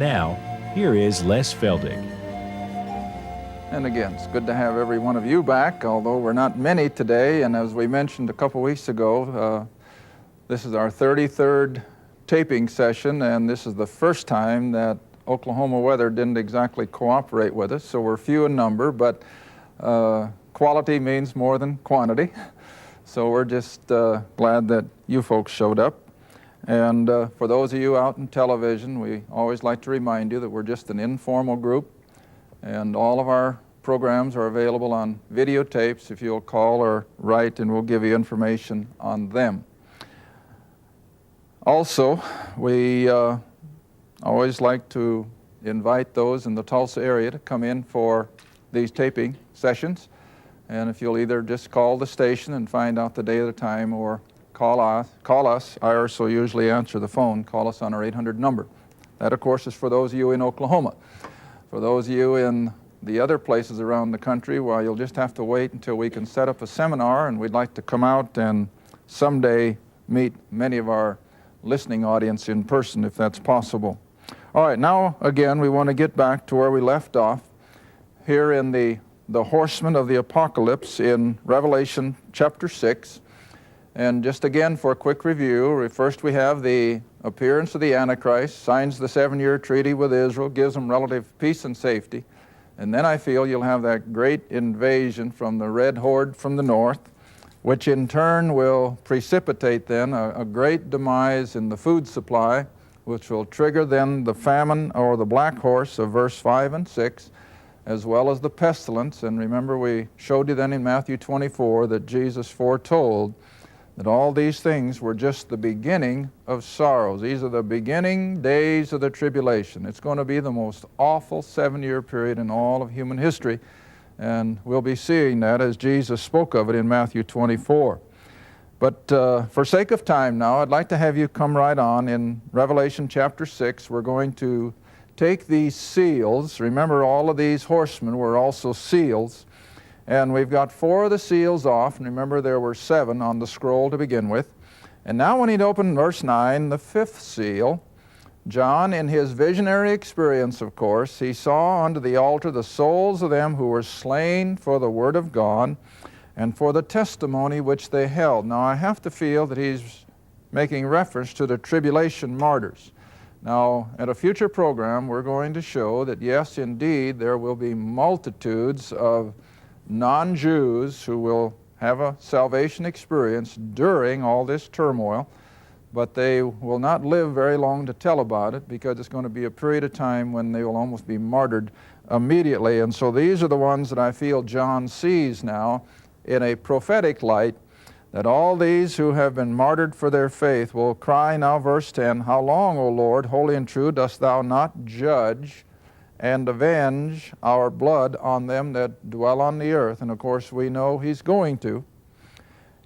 Now, here is Les Feldick. And again, it's good to have every one of you back, although we're not many today. And as we mentioned a couple weeks ago, this is our 33rd taping session, and this is the first time that Oklahoma weather didn't exactly cooperate with us. So we're few in number, but quality means more than quantity. So we're just glad that you folks showed up. And for those of you out in television, we always like to remind you that we're just an informal group, and all of our programs are available on videotapes if you'll call or write, and we'll give you information on them. Also, we always like to invite those in the Tulsa area to come in for these taping sessions, and if you'll either just call the station and find out the day of the time, or call us. Iris will usually answer the phone. Call us on our 800 number. That, of course, is for those of you in Oklahoma. For those of you in the other places around the country, well, you'll just have to wait until we can set up a seminar, and we'd like to come out and someday meet many of our listening audience in person, if that's possible. All right, now, again, we want to get back to where we left off, here in the horsemen of the apocalypse in Revelation chapter 6. And just again, for a quick review, first we have the appearance of the Antichrist, signs the 7-year treaty with Israel, gives them relative peace and safety. And then I feel you'll have that great invasion from the red horde from the north, which in turn will precipitate then a great demise in the food supply, which will trigger then the famine or the black horse of verse 5 and 6, as well as the pestilence. And remember, we showed you then in Matthew 24 that Jesus foretold that all these things were just the beginning of sorrows. These are the beginning days of the tribulation. It's going to be the most awful 7-year period in all of human history, and we'll be seeing that as Jesus spoke of it in Matthew 24. But for sake of time now, I'd like to have you come right on. In Revelation chapter 6, we're going to take these seals. Remember, all of these horsemen were also seals. And we've got 4 of the seals off, and remember there were 7 on the scroll to begin with. And now when he'd opened verse 9, the 5th seal, John, in his visionary experience, of course, he saw unto the altar the souls of them who were slain for the word of God and for the testimony which they held. Now I have to feel that he's making reference to the tribulation martyrs. Now, at a future program, we're going to show that yes, indeed, there will be multitudes of non-Jews who will have a salvation experience during all this turmoil, but they will not live very long to tell about it, because it's going to be a period of time when they will almost be martyred immediately. And so these are the ones that I feel John sees now in a prophetic light, that all these who have been martyred for their faith will cry now, verse 10, How long, O Lord, holy and true, dost thou not judge and avenge our blood on them that dwell on the earth? And of course we know he's going to.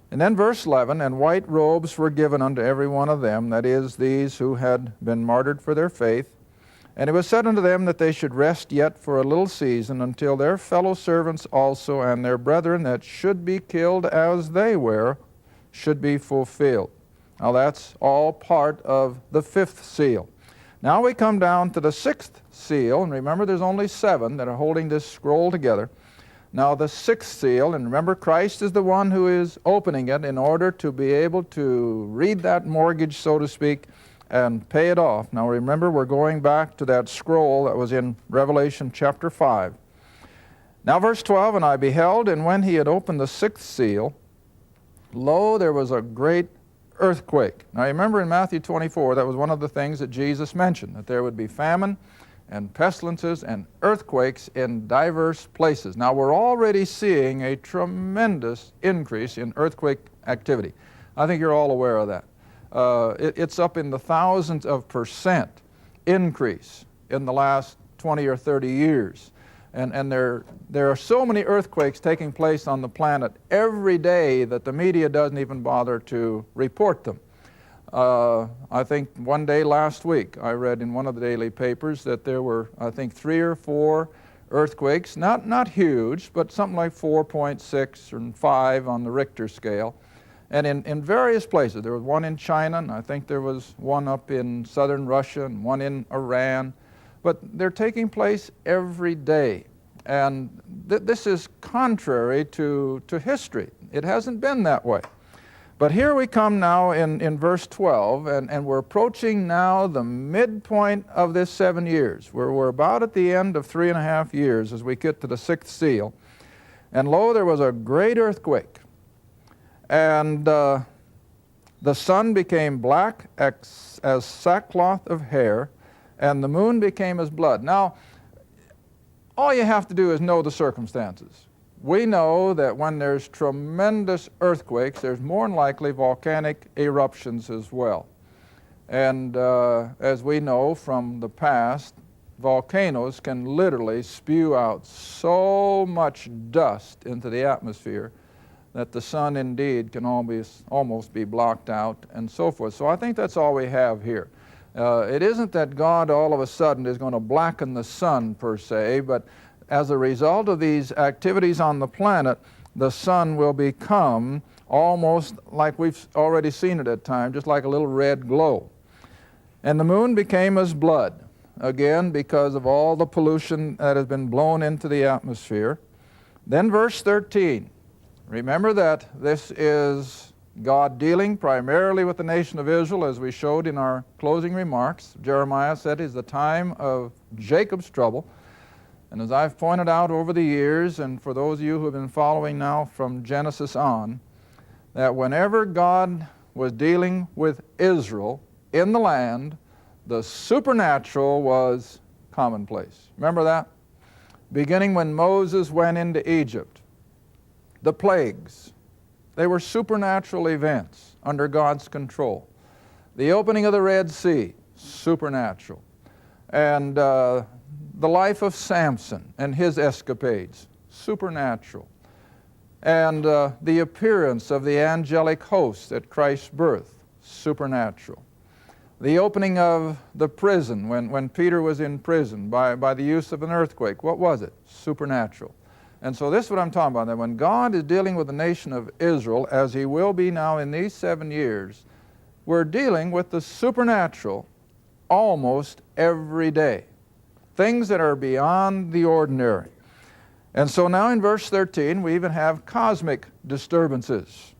And then verse 11, And white robes were given unto every one of them, that is, these who had been martyred for their faith. And it was said unto them that they should rest yet for a little season, until their fellow servants also and their brethren that should be killed as they were should be fulfilled. Now that's all part of the 5th seal. Now we come down to the 6th seal, and remember there's only 7 that are holding this scroll together. Now the 6th seal, and remember Christ is the one who is opening it in order to be able to read that mortgage, so to speak, and pay it off. Now remember, we're going back to that scroll that was in Revelation chapter 5. Now verse 12, And I beheld, and when he had opened the 6th seal, lo, there was a great earthquake. Now remember in Matthew 24, that was one of the things that Jesus mentioned, that there would be famine and pestilences and earthquakes in diverse places. Now we're already seeing a tremendous increase in earthquake activity. I think you're all aware of that. It's up in the thousands of % increase in the last 20 or 30 years. And there are so many earthquakes taking place on the planet every day that the media doesn't even bother to report them. I think one day last week I read in one of the daily papers that there were, I think, 3 or 4 earthquakes, not huge, but something like 4.6 and 5 on the Richter scale. And in various places. There was one in China, and I think there was one up in southern Russia, and one in Iran. but they're taking place every day. And this is contrary to history. It hasn't been that way. But here we come now in verse 12, and we're approaching now the midpoint of this 7 years. We're about at the end of 3.5 years as we get to the 6th seal. And lo, there was a great earthquake. And the sun became black as sackcloth of hair, and the moon became as blood. Now, all you have to do is know the circumstances. We know that when there's tremendous earthquakes, there's more than likely volcanic eruptions as well. And as we know from the past, volcanoes can literally spew out so much dust into the atmosphere that the sun indeed can almost be blocked out and so forth. So I think that's all we have here. It isn't that God all of a sudden is going to blacken the sun per se, but as a result of these activities on the planet, the sun will become almost like we've already seen it at times, just like a little red glow. And the moon became as blood, again because of all the pollution that has been blown into the atmosphere. Then verse 13, remember that this is God dealing primarily with the nation of Israel, as we showed in our closing remarks. Jeremiah said it's the time of Jacob's trouble. And as I've pointed out over the years, and for those of you who have been following now from Genesis on, that whenever God was dealing with Israel in the land, the supernatural was commonplace. Remember that? Beginning when Moses went into Egypt, the plagues, they were supernatural events under God's control. The opening of the Red Sea, supernatural. And the life of Samson and his escapades, supernatural. And the appearance of the angelic host at Christ's birth, supernatural. The opening of the prison when Peter was in prison by the use of an earthquake, what was it? Supernatural. And so this is what I'm talking about, that when God is dealing with the nation of Israel, as He will be now in these 7 years, we're dealing with the supernatural almost every day. Things that are beyond the ordinary. And so now in verse 13, we even have cosmic disturbances,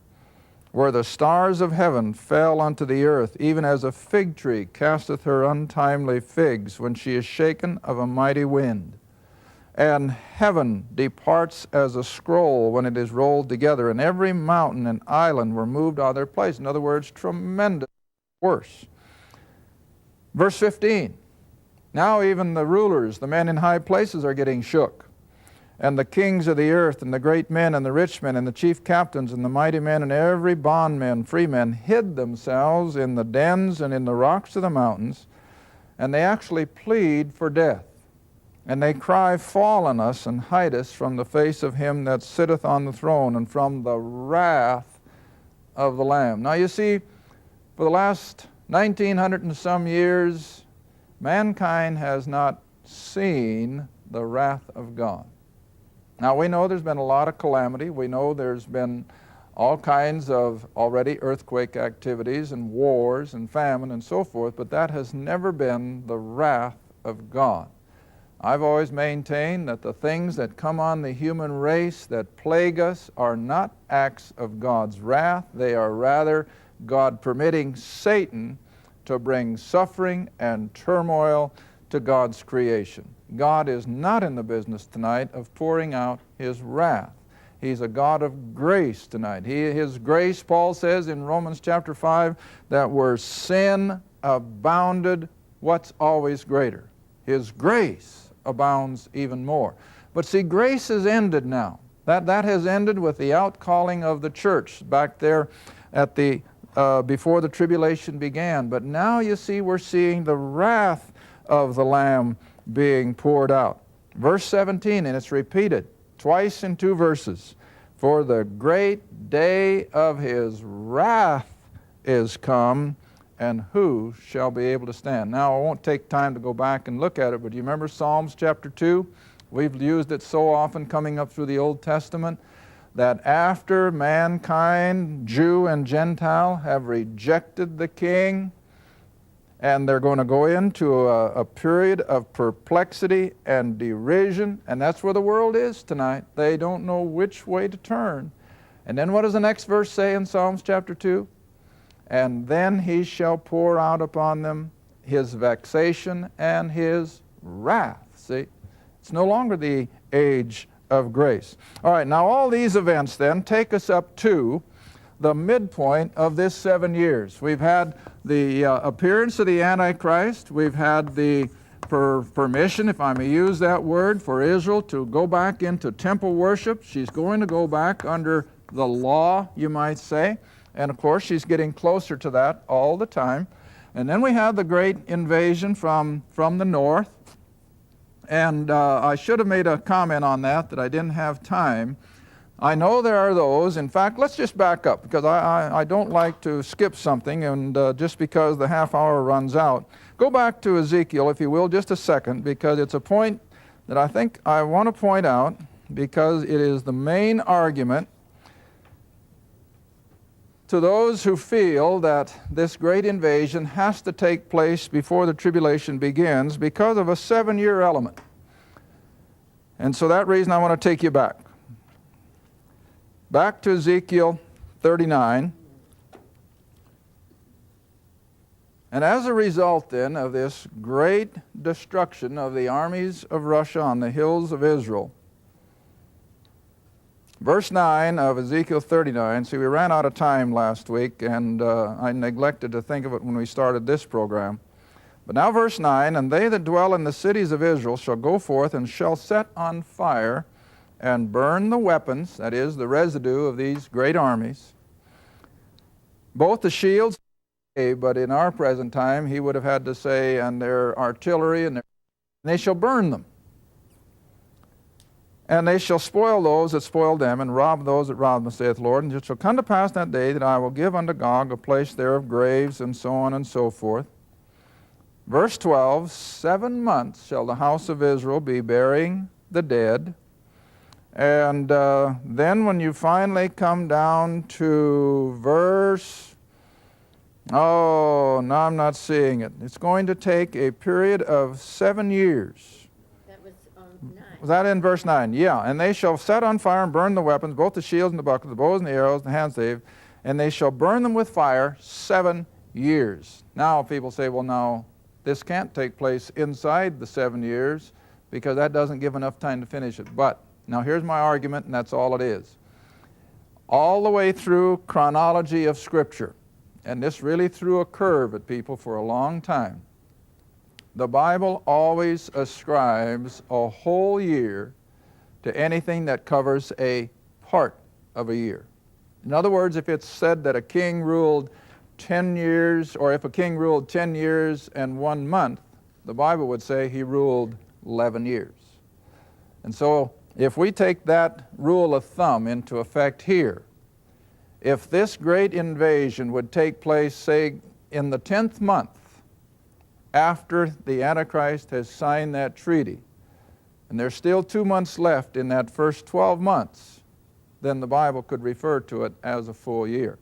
where the stars of heaven fell unto the earth, even as a fig tree casteth her untimely figs when she is shaken of a mighty wind. And heaven departs as a scroll when it is rolled together, and every mountain and island were moved out of their place. In other words, tremendous worse. Verse 15, now even the rulers, the men in high places are getting shook. And the kings of the earth, and the great men, and the rich men, and the chief captains, and the mighty men, and every bondman, free men, hid themselves in the dens and in the rocks of the mountains, and they actually plead for death. And they cry, fall on us, and hide us from the face of him that sitteth on the throne, and from the wrath of the Lamb. Now you see, for the last 1900 and some years, mankind has not seen the wrath of God. Now we know there's been a lot of calamity. We know there's been all kinds of already earthquake activities and wars and famine and so forth, but that has never been the wrath of God. I've always maintained that the things that come on the human race that plague us are not acts of God's wrath. They are rather God permitting Satan to bring suffering and turmoil to God's creation. God is not in the business tonight of pouring out His wrath. He's a God of grace tonight. His grace, Paul says in Romans chapter 5, that where sin abounded, what's always greater? His grace abounds even more. But see, grace has ended now. That has ended with the outcalling of the church back there at the before the tribulation began. But now you see, we're seeing the wrath of the Lamb being poured out. Verse 17, and it's repeated twice in 2 verses. For the great day of His wrath is come, and who shall be able to stand? Now, I won't take time to go back and look at it, but do you remember Psalms chapter 2? We've used it so often coming up through the Old Testament, that after mankind, Jew and Gentile, have rejected the King, and they're going to go into a period of perplexity and derision, and that's where the world is tonight. They don't know which way to turn. And then what does the next verse say in Psalms chapter 2? And then he shall pour out upon them his vexation and his wrath. See, it's no longer the age of grace. All right, now all these events then take us up to the midpoint of this 7 years. We've had the appearance of the Antichrist. We've had the permission, if I may use that word, for Israel to go back into temple worship. She's going to go back under the law, you might say. And of course, she's getting closer to that all the time. And then we have the great invasion from the north. And I should have made a comment on that I didn't have time. I know there are those. In fact, let's just back up, because I don't like to skip something, and just because the half hour runs out. Go back to Ezekiel, if you will, just a second, because it's a point that I think I want to point out, because it is the main argument to those who feel that this great invasion has to take place before the tribulation begins because of a 7-year element. And so that reason I want to take you back. Back to Ezekiel 39. And as a result then of this great destruction of the armies of Russia on the hills of Israel, verse 9 of Ezekiel 39, see, we ran out of time last week, and I neglected to think of it when we started this program. But now verse 9, and they that dwell in the cities of Israel shall go forth and shall set on fire and burn the weapons, that is, the residue of these great armies, both the shields, but in our present time, he would have had to say, and their artillery, and they shall burn them. And they shall spoil those that spoil them, and rob those that rob them, saith the Lord. And it shall come to pass that day that I will give unto Gog a place there of graves, and so on and so forth. Verse 12, 7 months shall the house of Israel be burying the dead. And then when you finally come down to verse, oh, now I'm not seeing it. It's going to take a period of 7 years. That was 9. Was that in verse 9? Yeah. And they shall set on fire and burn the weapons, both the shields and the bucklers, the bows and the arrows, and the handstave, and they shall burn them with fire 7 years. Now people say, well, now, this can't take place inside the 7 years because that doesn't give enough time to finish it. But now here's my argument, and that's all it is. All the way through chronology of Scripture, and this really threw a curve at people for a long time, the Bible always ascribes a whole year to anything that covers a part of a year. In other words, if it's said that a king ruled 10 years, or if a king ruled 10 years and 1 month, the Bible would say he ruled 11 years. And so if we take that rule of thumb into effect here, if this great invasion would take place, say, in the 10th month after the Antichrist has signed that treaty, and there's still 2 months left in that first 12 months, then the Bible could refer to it as a full year.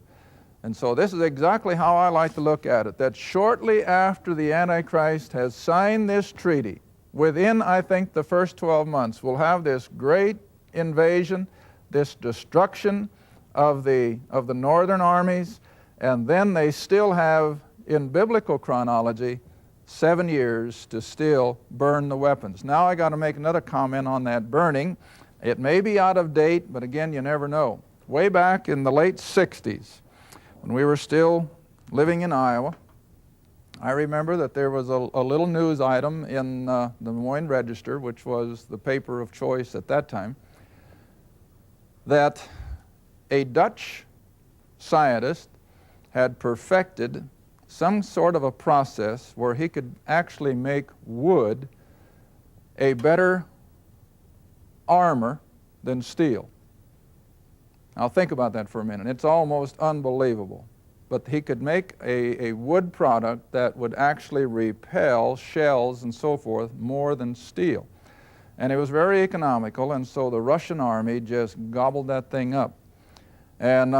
And so this is exactly how I like to look at it, that shortly after the Antichrist has signed this treaty, within, I think, the first 12 months, we'll have this great invasion, this destruction of the northern armies, and then they still have, in biblical chronology, 7 years to still burn the weapons. Now I got to make another comment on that burning. It may be out of date, but again, you never know. Way back in the late 60s, when we were still living in Iowa, I remember that there was a little news item in the Des Moines Register, which was the paper of choice at that time, that a Dutch scientist had perfected some sort of a process where he could actually make wood a better armor than steel. Now think about that for a minute. It's almost unbelievable. But he could make a wood product that would actually repel shells and so forth more than steel. And it was very economical, and so the Russian army just gobbled that thing up. And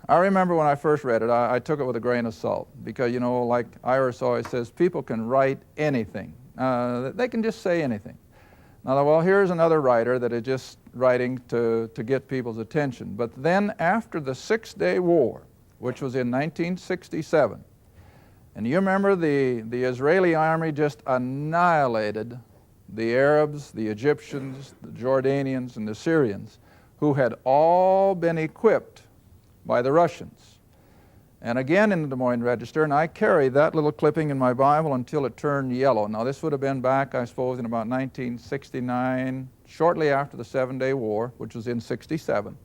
I remember when I first read it, I took it with a grain of salt because, you know, like Iris always says, people can write anything. They can just say anything. Now, well, here's another writer that is just writing to get people's attention. But then after the Six-Day War, which was in 1967, and you remember the Israeli army just annihilated the Arabs, the Egyptians, the Jordanians, and the Syrians, who had all been equipped by the Russians. And again in the Des Moines Register, and I carried that little clipping in my Bible until it turned yellow. Now this would have been back, I suppose, in about 1969, shortly after the Seven-Day War, which was in 67.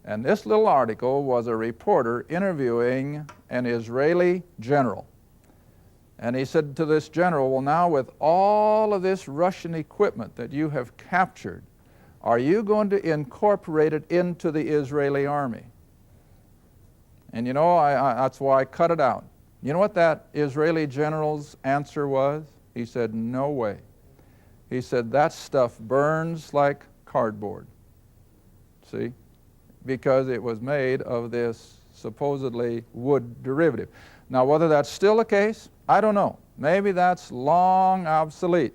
And this little article was a reporter interviewing an Israeli general. And he said to this general, well, now with all of this Russian equipment that you have captured, are you going to incorporate it into the Israeli army? And you know, that's why I cut it out. You know what that Israeli general's answer was? He said, no way. He said, that stuff burns like cardboard. See? Because it was made of this supposedly wood derivative. Now, whether that's still the case, I don't know. Maybe that's long obsolete.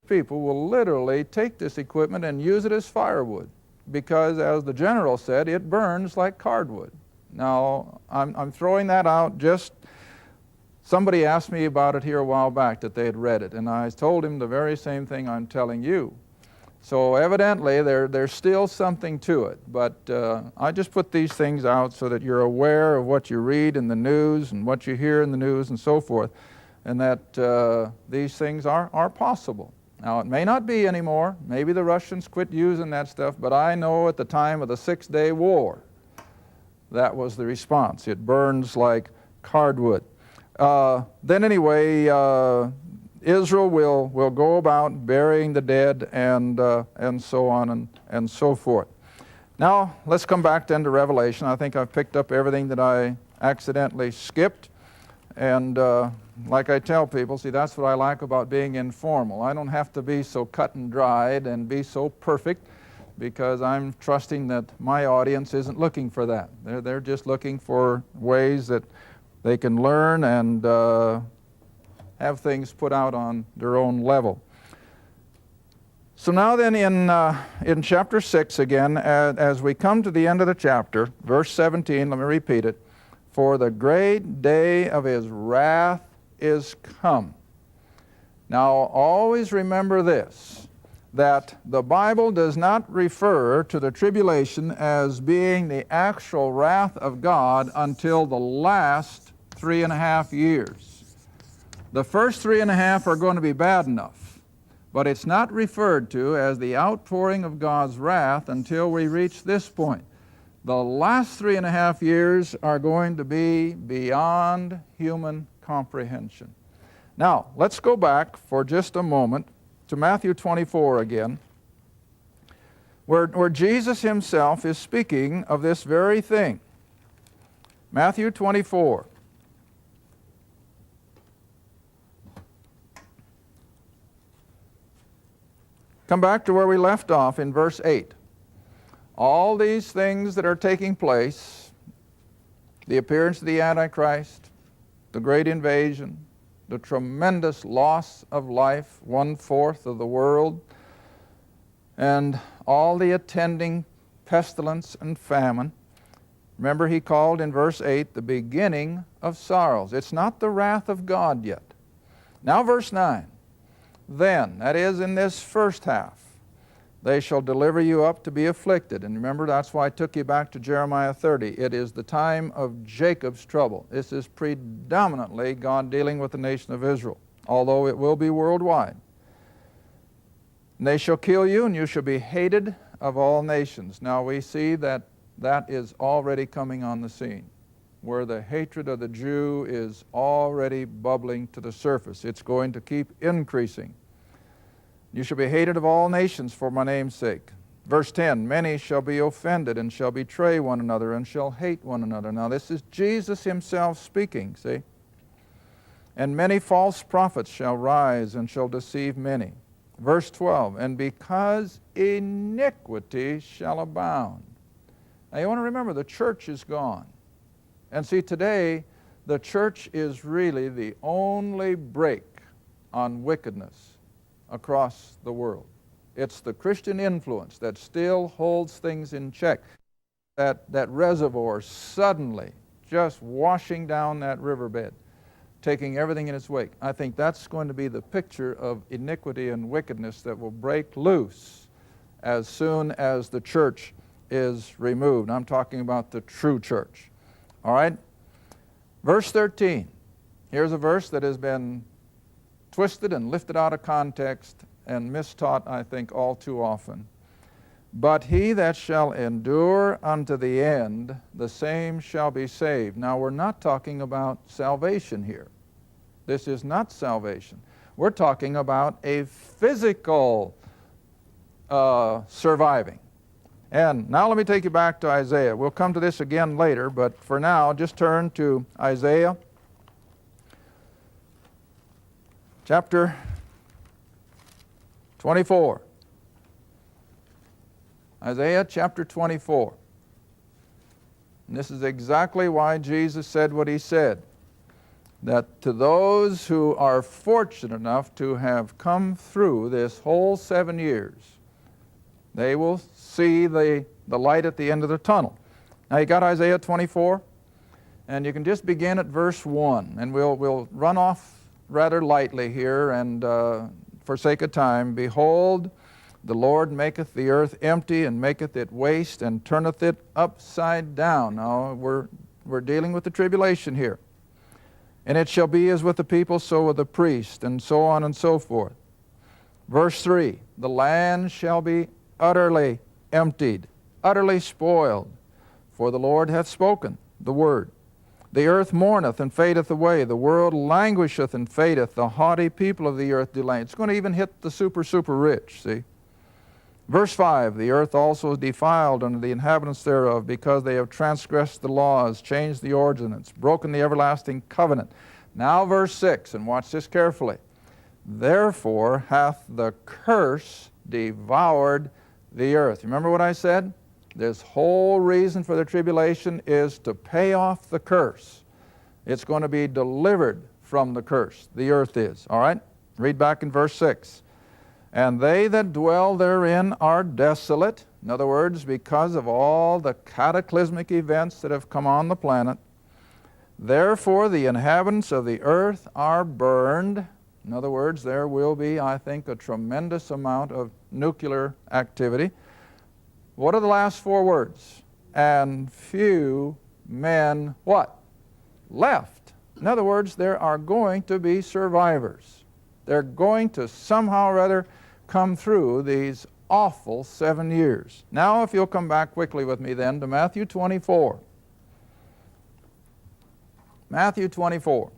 People will literally take this equipment and use it as firewood because, as the general said, it burns like cardwood. Now, I'm throwing that out just, somebody asked me about it here a while back that they had read it, and I told him the very same thing I'm telling you. So evidently there's still something to it, but I just put these things out so that you're aware of what you read in the news and what you hear in the news and so forth, and that these things are possible. Now, it may not be anymore. Maybe the Russians quit using that stuff, but I know at the time of the Six-Day War, that was the response. It burns like cardwood. Then anyway, Israel will go about burying the dead and so on and so forth. Now, let's come back then to Revelation. I think I've picked up everything that I accidentally skipped. And like I tell people, see, that's what I like about being informal. I don't have to be so cut and dried and be so perfect because I'm trusting that my audience isn't looking for that. They're just looking for ways that they can learn and have things put out on their own level. So now then in chapter 6 again, as we come to the end of the chapter, verse 17, let me repeat it. For the great day of his wrath is come. Now always remember this, that the Bible does not refer to the tribulation as being the actual wrath of God until the last 3.5 years. The first 3.5 are going to be bad enough, but it's not referred to as the outpouring of God's wrath until we reach this point. The last 3.5 years are going to be beyond human comprehension. Now, let's go back for just a moment to Matthew 24 again, where Jesus himself is speaking of this very thing. Matthew 24. Come back to where we left off in verse 8. All these things that are taking place, the appearance of the Antichrist, the great invasion, the tremendous loss of life, 1/4 of the world, and all the attending pestilence and famine. Remember, he called in verse 8 the beginning of sorrows. It's not the wrath of God yet. Now verse 9. Then, that is in this first half, they shall deliver you up to be afflicted. And remember, that's why I took you back to Jeremiah 30. It is the time of Jacob's trouble. This is predominantly God dealing with the nation of Israel, although it will be worldwide. And they shall kill you, and you shall be hated of all nations. Now we see that that is already coming on the scene, where the hatred of the Jew is already bubbling to the surface. It's going to keep increasing. You shall be hated of all nations for my name's sake. Verse 10, many shall be offended and shall betray one another and shall hate one another. Now this is Jesus himself speaking, see? And many false prophets shall rise and shall deceive many. Verse 12, and because iniquity shall abound. Now you want to remember, the church is gone. And see, today, the church is really the only brake on wickedness across the world. It's the Christian influence that still holds things in check. That reservoir suddenly just washing down that riverbed, taking everything in its wake. I think that's going to be the picture of iniquity and wickedness that will break loose as soon as the church is removed. I'm talking about the true church. All right? Verse 13. Here's a verse that has been twisted and lifted out of context and mistaught, I think, all too often. But he that shall endure unto the end, the same shall be saved. Now, we're not talking about salvation here. This is not salvation. We're talking about a physical surviving. And now let me take you back to Isaiah. We'll come to this again later, but for now, just turn to Isaiah chapter 24. Isaiah chapter 24. And this is exactly why Jesus said what he said, that to those who are fortunate enough to have come through this whole 7 years, they will see the light at the end of the tunnel. Now you got Isaiah 24, and you can just begin at verse 1, and we'll run off rather lightly here, and for sake of time, behold, the Lord maketh the earth empty, and maketh it waste, and turneth it upside down. Now we're dealing with the tribulation here. And it shall be as with the people, so with the priest, and so on and so forth. Verse 3, the land shall be utterly emptied, utterly spoiled, for the Lord hath spoken the word. The earth mourneth and fadeth away. The world languisheth and fadeth. The haughty people of the earth delay. It's going to even hit the super rich, see? Verse 5, the earth also is defiled unto the inhabitants thereof, because they have transgressed the laws, changed the ordinance, broken the everlasting covenant. Now verse 6, and watch this carefully. Therefore hath the curse devoured the earth. Remember what I said? This whole reason for the tribulation is to pay off the curse. It's going to be delivered from the curse. The earth is. All right? Read back in verse 6. And they that dwell therein are desolate. In other words, because of all the cataclysmic events that have come on the planet. Therefore the inhabitants of the earth are burned. In other words, there will be, I think, a tremendous amount of nuclear activity. What are the last four words? And few men, what? Left. In other words, there are going to be survivors. They're going to somehow or other come through these awful 7 years. Now, if you'll come back quickly with me then to Matthew 24. Matthew 24.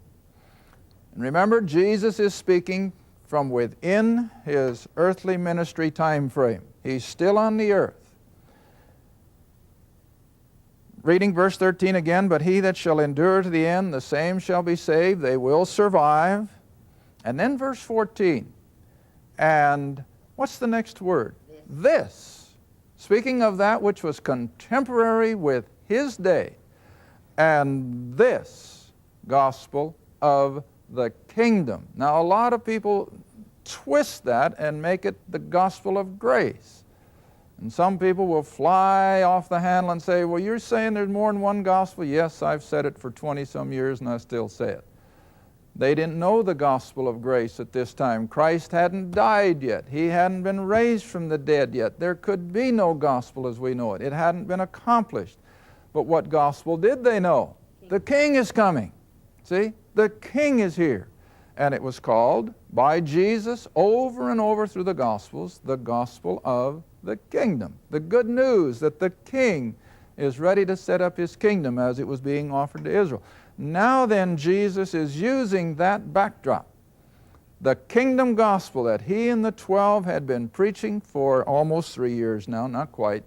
And remember, Jesus is speaking from within his earthly ministry time frame. He's still on the earth. Reading verse 13 again, but he that shall endure to the end, the same shall be saved. They will survive. And then verse 14. And what's the next word? This. Speaking of that which was contemporary with his day. And this gospel of the kingdom. Now, a lot of people twist that and make it the gospel of grace. And some people will fly off the handle and say, well, you're saying there's more than one gospel? Yes, I've said it for 20-some years and I still say it. They didn't know the gospel of grace at this time. Christ hadn't died yet. He hadn't been raised from the dead yet. There could be no gospel as we know it. It hadn't been accomplished. But what gospel did they know? The King is coming. See? The King is here. And it was called by Jesus over and over through the Gospels, the gospel of the kingdom. The good news that the King is ready to set up his kingdom as it was being offered to Israel. Now then, Jesus is using that backdrop, the kingdom gospel that he and the 12 had been preaching for almost 3 years now, not quite.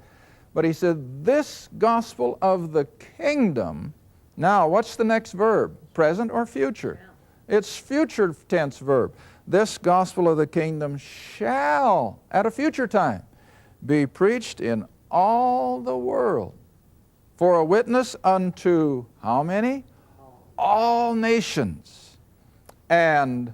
But he said, this gospel of the kingdom, now what's the next verb? Present or future? It's future tense verb. This gospel of the kingdom shall, at a future time, be preached in all the world for a witness unto how many? All nations. And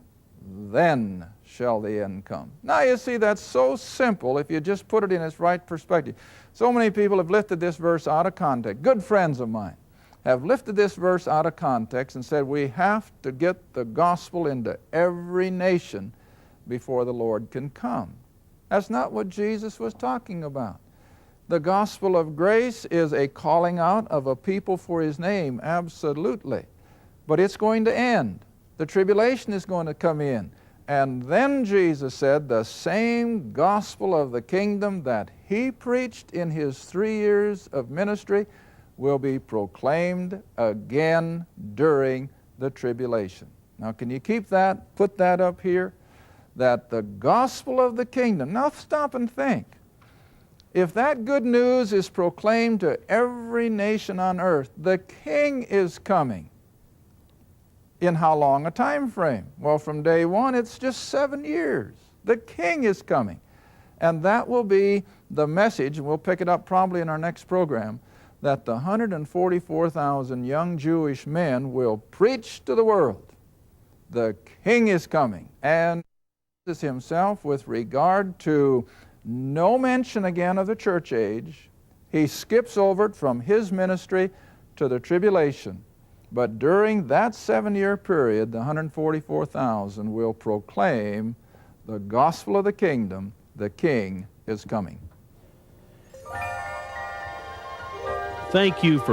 then shall the end come. Now you see, that's so simple if you just put it in its right perspective. So many people have lifted this verse out of context. Good friends of mine have lifted this verse out of context and said we have to get the gospel into every nation before the Lord can come. That's not what Jesus was talking about. The gospel of grace is a calling out of a people for His name, absolutely. But it's going to end. The tribulation is going to come in. And then Jesus said the same gospel of the kingdom that He preached in His 3 years of ministry will be proclaimed again during the tribulation. Now can you keep that, put that up here? That the gospel of the kingdom, now stop and think. If that good news is proclaimed to every nation on earth, the King is coming. In how long a time frame? Well, from day one, it's just 7 years. The King is coming. And that will be the message, and we'll pick it up probably in our next program, that the 144,000 young Jewish men will preach to the world. The King is coming. And Jesus Himself, with regard to no mention again of the church age, He skips over it from His ministry to the tribulation. But during that 7-year period, the 144,000 will proclaim the gospel of the kingdom. The King is coming. Thank you for